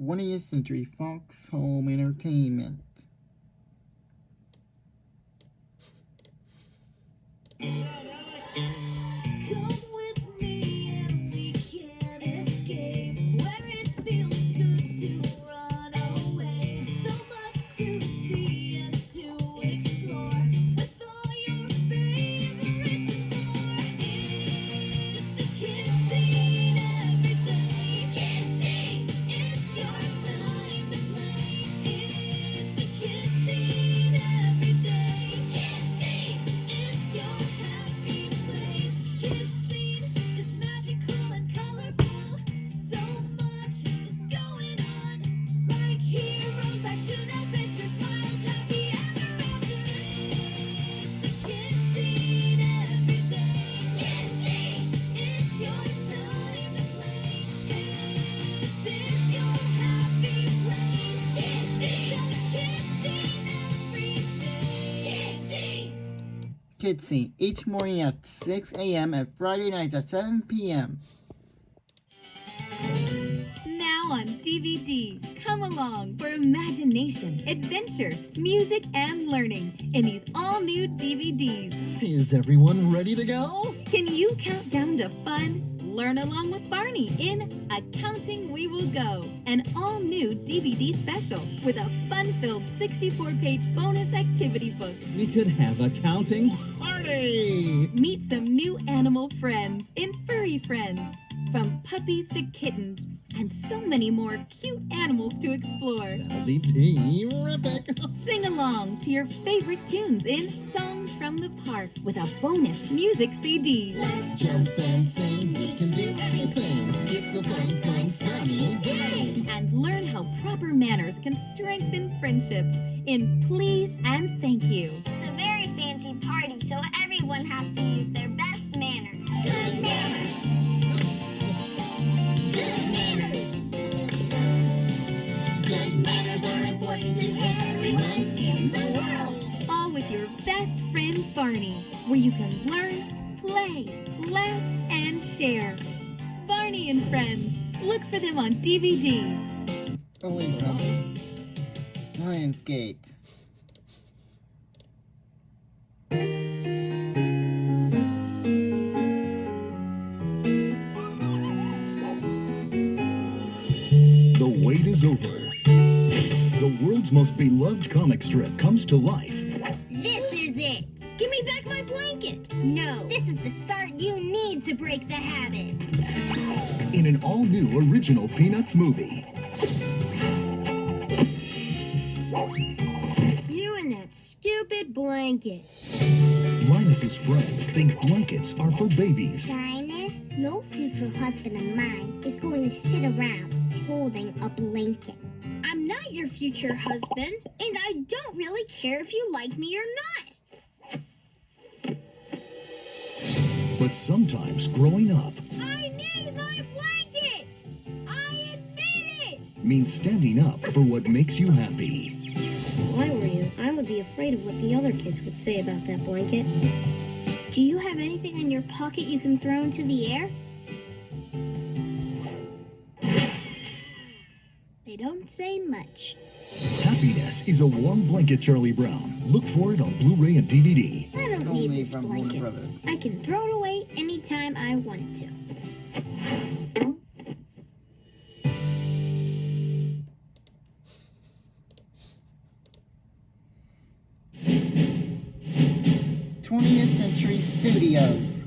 20th Century Fox Home Entertainment. Come with me and we can escape where it feels good to run away. So much to see and to explore with all your favorites and more. It's a kid scene every day. Kid scene, it's your time to play. It's a kid scene every day. Kid scene, it's your happy place. Kid scene is magical and colorful. So much is going on. Like heroes, action, adventure, smiles, happy ever after. It's a kid scene every day. Kid scene, it's your time to play. This is your happy place. Kid scene, kid scene every day. Kid scene. Kids Scene each morning at 6 a.m. and Friday nights at 7 p.m. Now on DVD. Come along for imagination, adventure, music, and learning in these all-new DVDs. Is everyone ready to go? Can you count down to fun? Learn along with Barney in Accounting We Will Go, an all-new DVD special with a fun-filled 64-page bonus activity book. We could have a counting party! Meet some new animal friends in Furry Friends, from puppies to kittens, and so many more cute animals to explore. That'll be terrific! Sing along to your favorite tunes in Songs from the Park with a bonus music CD. Let's jump and sing, we can do anything. It's a fun, fun, sunny day. And learn how proper manners can strengthen friendships in Please and Thank You. It's a very fancy party, so everyone has to use their best manners. Good manners! Good manners! Good manners are important to everyone in the world. All with your best friend Barney, where you can learn, play, laugh, and share. Barney and Friends. Look for them on DVD. Only Brothers. Lionsgate. The wait is over. The world's most beloved comic strip comes to life. This is it. Give me back my blanket. No, this is the start you need to break the habit. In an all-new original Peanuts movie. You and that stupid blanket. Linus's friends think blankets are for babies. Linus, no future husband of mine is going to sit around holding a blanket. I'm not your future husband, and I don't really care if you like me or not. But sometimes growing up I need my blanket! I admit it! means standing up for what makes you happy. If I were you, I would be afraid of what the other kids would say about that blanket. Do you have anything in your pocket you can throw into the air? They don't say much. Happiness is a warm blanket, Charlie Brown. Look for it on Blu-ray and DVD. I don't need Only this from Warner blanket. Brothers. I can throw it away anytime I want to. Twentieth Century Studios.